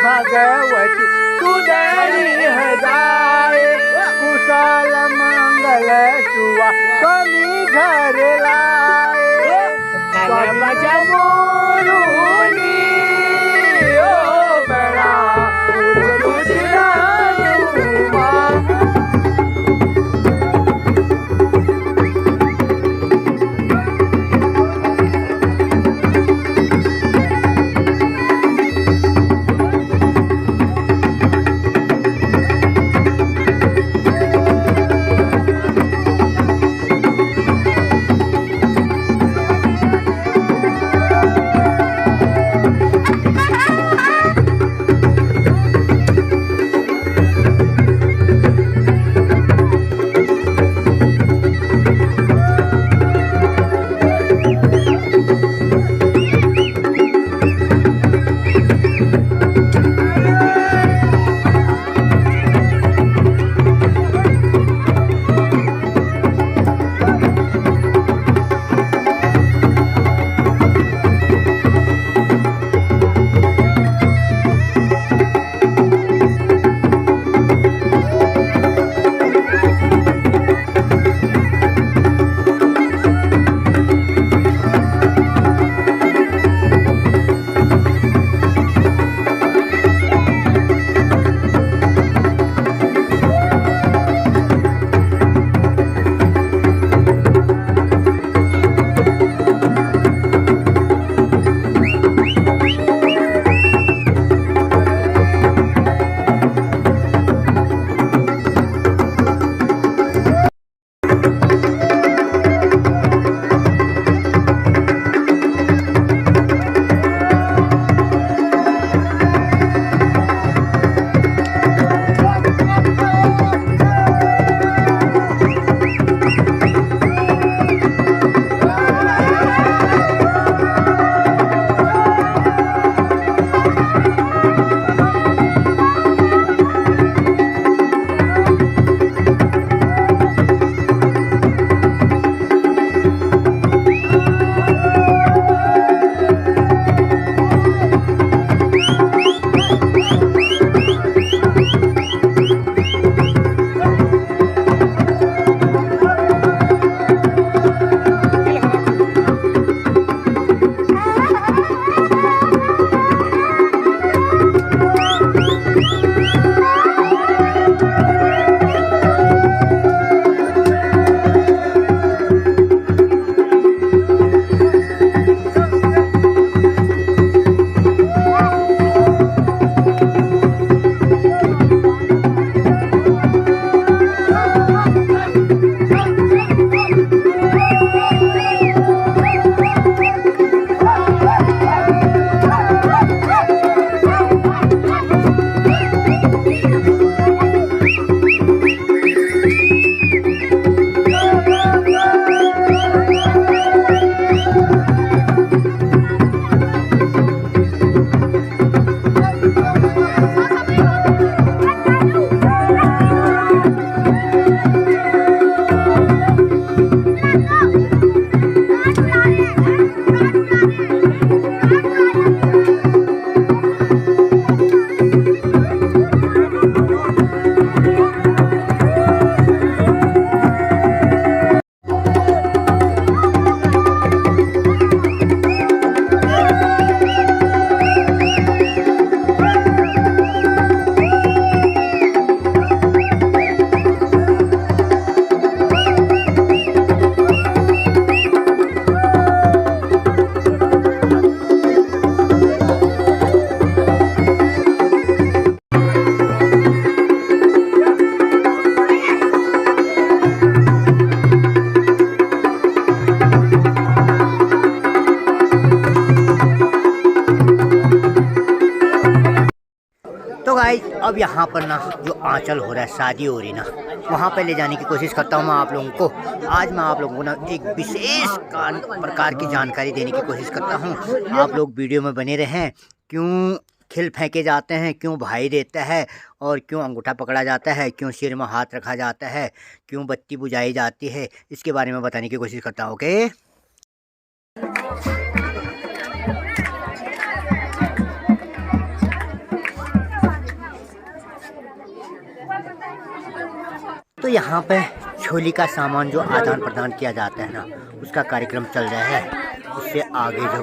भगवती सुदरी है जाए, कुशल मंगल सुआ स्वामी घर लाए। बजा मोरुनी ओ बड़ा तो गाइस अब यहाँ पर ना जो आंचल हो रहा है, शादी हो रही ना, वहाँ पे ले जाने की कोशिश करता हूँ मैं आप लोगों को। आज मैं आप लोगों को ना एक विशेष प्रकार की जानकारी देने की कोशिश करता हूँ। आप लोग वीडियो में बने रहें। क्यों खिल फेंके जाते हैं, क्यों भाई देता है, और क्यों अंगूठा पकड़ा जाता है, क्यों सिर में हाथ रखा जाता है, क्यों बत्ती बुझाई जाती है, इसके बारे में बताने की कोशिश करता हूँ। ओके, यहाँ पे छोली का सामान जो आदान प्रदान किया जाता है ना, उसका कार्यक्रम चल रहा है। उससे आगे जो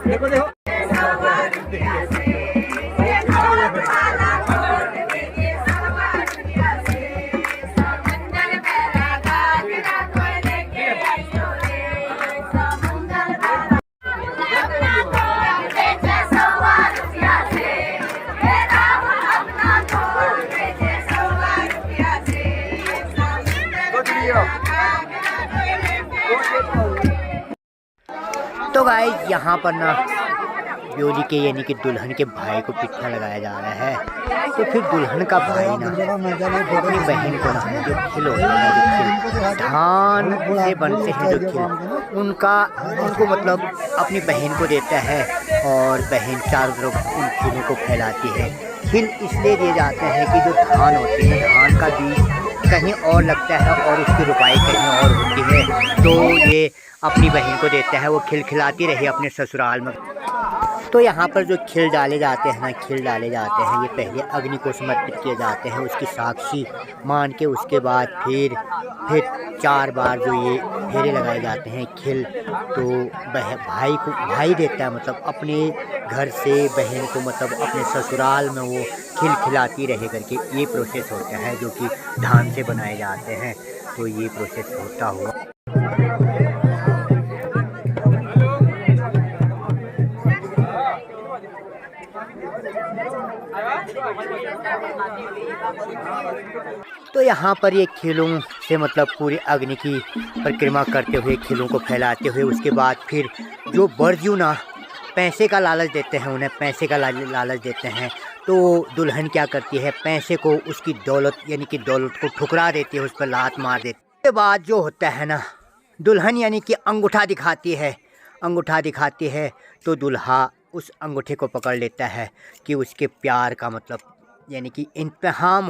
देखो देखो तो गाइस यहाँ पर ना ब्योली के यानी कि दुल्हन के भाई को पिट्ठा लगाया जा रहा है। तो फिर दुल्हन का भाई ना अपनी बहन को ना जो खिल होता है, जो खिल धान से बनते हैं जो खिल, उनको मतलब अपनी बहन को देता है और बहन चारों तरफ उन खिलों को फैलाती है। खिल इसलिए दिए जाते हैं कि जो धान होती है, धान का बीज कहीं और लगता है और उसकी रुपाई कहीं और होती है, तो ये अपनी बहन को देता है, वो खिलखिलाती रही अपने ससुराल में। तो यहाँ पर जो खिल डाले जाते हैं ना, खिल डाले जाते हैं, ये पहले अग्नि को समर्पित किए जाते हैं, उसकी साक्षी मान के उसके बाद फिर 4 बार जो ये फेरे लगाए जाते हैं खिल, तो भाई देता है, मतलब अपने घर से बहन को मतलब अपने ससुराल में वो खिलाती रहे करके ये प्रोसेस होता है, जो कि धान से बनाए जाते हैं। तो ये प्रोसेस होता हुआ तो यहाँ पर ये खिलों से मतलब पूरी अग्नि की परिक्रमा करते हुए, खिलों को फैलाते हुए, उसके बाद फिर जो बरजू ना पैसे का लालच देते हैं, उन्हें पैसे का लालच देते हैं। तो दुल्हन क्या करती है, पैसे को, उसकी दौलत यानी कि दौलत को ठुकरा देती है, उस पर लात मार देती है। उसके बाद जो होता है ना, दुल्हन यानी कि अंगूठा दिखाती है, तो दूल्हा उस अंगूठे को पकड़ लेता है कि उसके प्यार का मतलब यानी कि इम्तिहान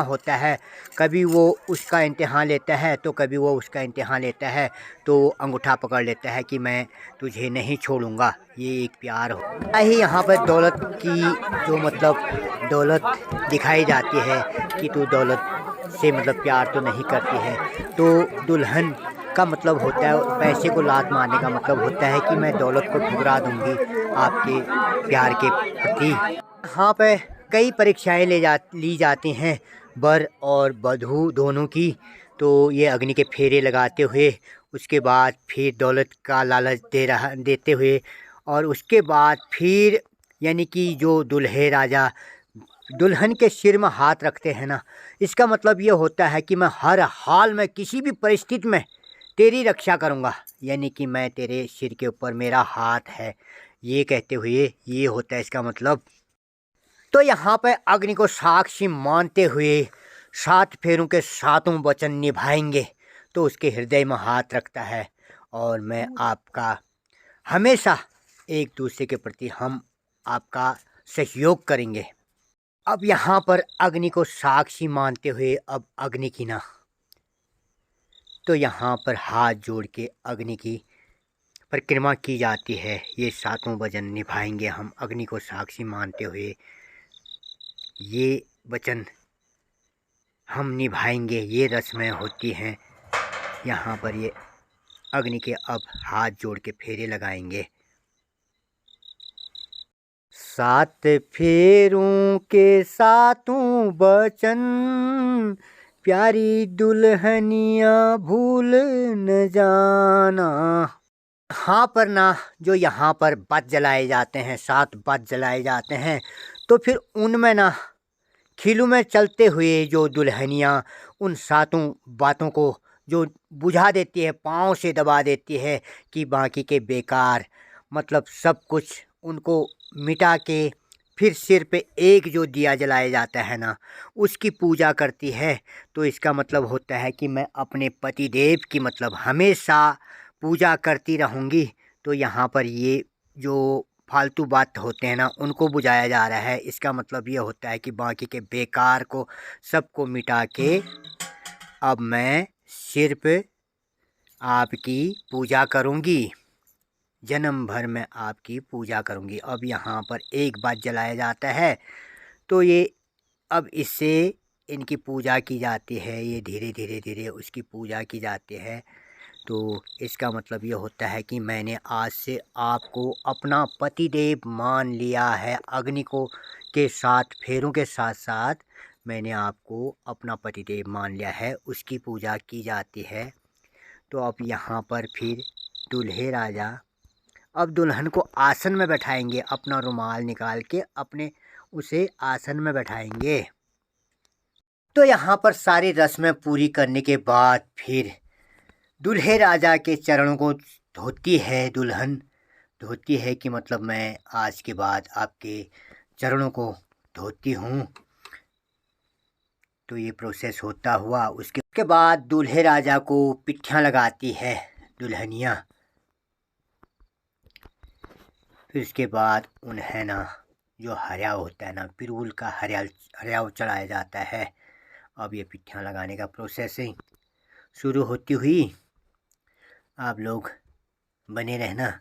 होता है। कभी वो उसका इम्तिहान लेता है तो कभी वो उसका इम्तिहान लेता है, तो अंगूठा पकड़ लेता है कि मैं तुझे नहीं छोड़ूंगा। ये एक प्यार हो ही। यहाँ पर दौलत की जो मतलब दौलत दिखाई जाती है कि तू दौलत से मतलब प्यार तो नहीं करती है। तो दुल्हन का मतलब होता है, पैसे को लात मारने का मतलब होता है कि मैं दौलत को ठुकरा दूंगी आपके प्यार के प्रति। यहाँ पे कई परीक्षाएं ली जाती हैं वर और वधू दोनों की। तो ये अग्नि के फेरे लगाते हुए, उसके बाद फिर दौलत का लालच देते हुए, और उसके बाद फिर यानी कि जो दुल्हे राजा दुल्हन के सिर में हाथ रखते हैं ना, इसका मतलब ये होता है कि मैं हर हाल में किसी भी परिस्थिति में तेरी रक्षा करूँगा, यानी कि मैं तेरे सिर के ऊपर मेरा हाथ है, ये कहते हुए ये होता है इसका मतलब। तो यहाँ पर अग्नि को साक्षी मानते हुए 7 फेरों के 7 वचन निभाएंगे, तो उसके हृदय में हाथ रखता है और मैं आपका हमेशा एक दूसरे के प्रति हम आपका सहयोग करेंगे। अब यहाँ पर अग्नि को साक्षी मानते हुए अब अग्नि की ना, तो यहाँ पर हाथ जोड़ के अग्नि की परिक्रमा की जाती है। ये सातों वचन निभाएंगे हम अग्नि को साक्षी मानते हुए, ये वचन हम निभाएंगे, ये रस्में होती हैं। यहाँ पर ये अग्नि के अब हाथ जोड़ के फेरे लगाएंगे। 7 फेरों के सातों वचन, प्यारी दुल्हनिया भूल न जाना। हाँ पर ना जो यहाँ पर बत्त जलाए जाते हैं, 7 बत्त जलाए जाते हैं, तो फिर उनमें ना खिलू में चलते हुए जो दुल्हनिया उन सातों बातों को जो बुझा देती है, पाँव से दबा देती है कि बाकी के बेकार, मतलब सब कुछ उनको मिटा के फिर सिर पे एक जो दिया जलाया जाता है ना, उसकी पूजा करती है। तो इसका मतलब होता है कि मैं अपने पतिदेव की मतलब हमेशा पूजा करती रहूँगी। तो यहाँ पर ये जो फालतू बात होते हैं ना, उनको बुझाया जा रहा है। इसका मतलब ये होता है कि बाकी के बेकार को सबको मिटा के अब मैं सिर्फ आपकी पूजा करूँगी, जन्म भर में आपकी पूजा करूँगी। अब यहाँ पर एक बात जलाया जाता है, तो ये अब इससे इनकी पूजा की जाती है। ये धीरे धीरे धीरे उसकी पूजा की जाती है। तो इसका मतलब ये होता है कि मैंने आज से आपको अपना पतिदेव मान लिया है। अग्नि को के 7 फेरों के साथ साथ मैंने आपको अपना पतिदेव मान लिया है, उसकी पूजा की जाती है। तो अब यहाँ पर फिर दूल्हे राजा अब दुल्हन को आसन में बैठाएंगे, अपना रुमाल निकाल के अपने उसे आसन में बैठाएंगे। तो यहाँ पर सारी रस्में पूरी करने के बाद फिर दूल्हे राजा के चरणों को धोती है, दुल्हन धोती है कि मतलब मैं आज के बाद आपके चरणों को धोती हूँ। तो ये प्रोसेस होता हुआ उसके बाद दूल्हे राजा को पिट्ठियाँ लगाती है दुल्हनिया। फिर उसके बाद उन्हें ना जो हरियाव होता है ना, पिरूल का हरियाव चढ़ाया जाता है। अब ये पिट्ठियाँ लगाने का प्रोसेसिंग शुरू होती हुई। आप लोग बने रहना,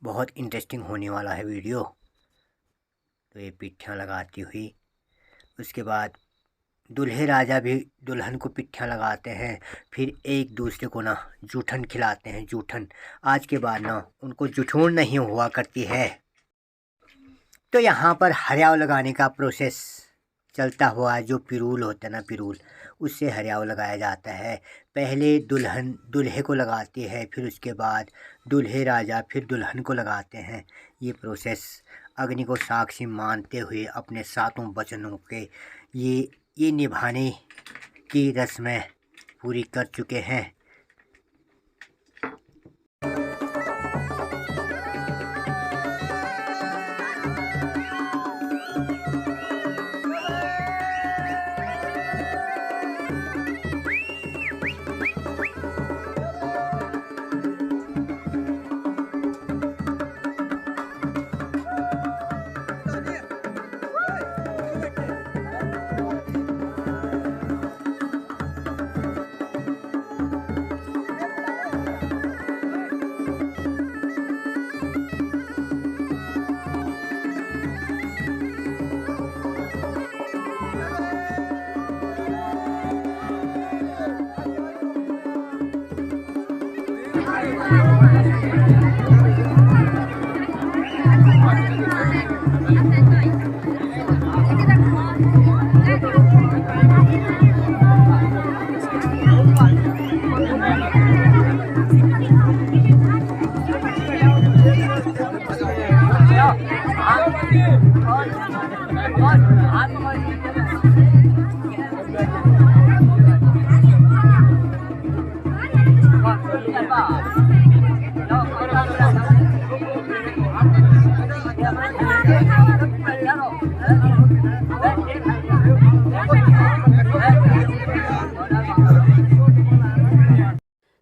बहुत इंटरेस्टिंग होने वाला है वीडियो। तो ये पिट्ठियाँ लगाती हुई उसके बाद दूल्हे राजा भी दुल्हन को पिट्ठियाँ लगाते हैं। फिर एक दूसरे को ना जूठन खिलाते हैं, जूठन। आज के बाद ना उनको जुठून नहीं हुआ करती है। तो यहाँ पर हरियाव लगाने का प्रोसेस चलता हुआ, जो पिरूल होता है ना, पिरूल, उससे हरियाव लगाया जाता है। पहले दुल्हन दूल्हे को लगाती है, फिर उसके बाद दूल्हे राजा फिर दुल्हन को लगाते हैं। ये प्रोसेस अग्नि को साक्षी मानते हुए अपने सातों वचनों के ये निभाने की रस्में पूरी कर चुके हैं।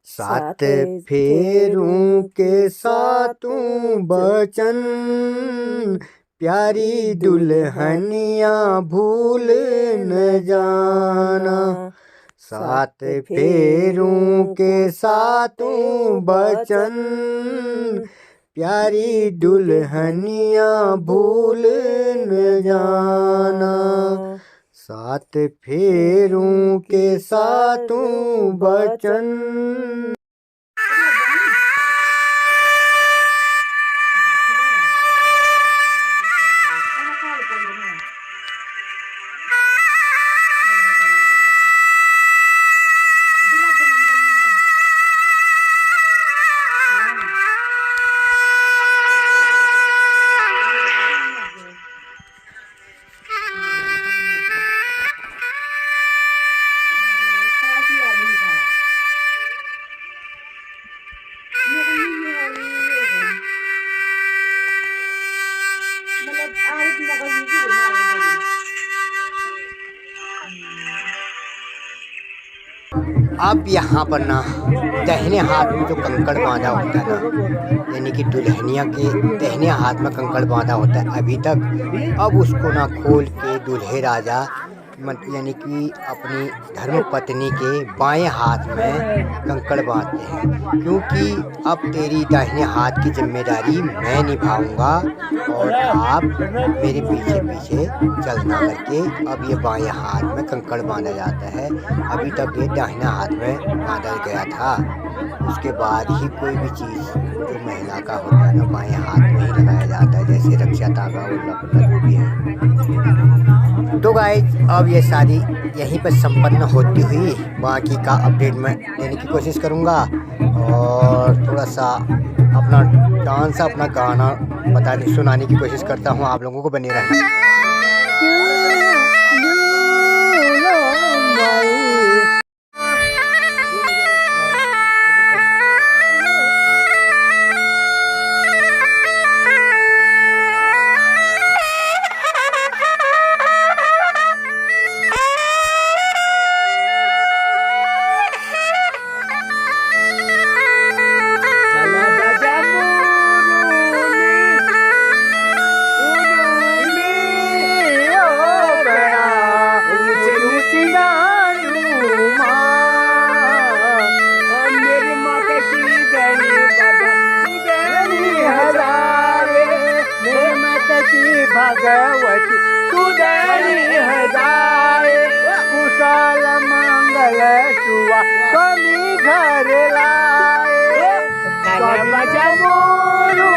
सात फेरों के सातों वचन, प्यारी दुल्हनिया भूल न जाना, सात फेरों के सातों बचन, प्यारी दुल्हनिया भूल न जाना, सात फेरों के सातों बचन। अब यहाँ पर ना दाहिने हाथ में जो कंकड़ बांधा होता है ना, यानी कि दुल्हनिया के दाहिने हाथ में कंकड़ बांधा होता है अभी तक, अब उसको ना खोल के दूल्हे राजा यानी कि अपनी धर्मपत्नी के बाएं हाथ में कंकड़ बांधते हैं, क्योंकि अब तेरी दाहिने हाथ की जिम्मेदारी मैं निभाऊंगा और आप मेरे पीछे पीछे चलना करके अब ये बाएं हाथ में कंकड़ बांधा जाता है। अभी तक ये दाहिना हाथ में बांधा गया था, उसके बाद ही कोई भी चीज़ जो महिला का होता है ना बाएं हाथ में ही लगाया जाता है, जैसे रक्षा धागा और जो भी है। तो गाइस अब ये शादी यहीं पर संपन्न होती हुई बाकी का अपडेट मैं देने की कोशिश करूँगा और थोड़ा सा अपना डांस अपना गाना बताने सुनाने की कोशिश करता हूँ, आप लोगों को बने रहना। भगवती सुधरी हजाए, कुशल मंगल सुआ स्वामी घर लाए, सब मोरू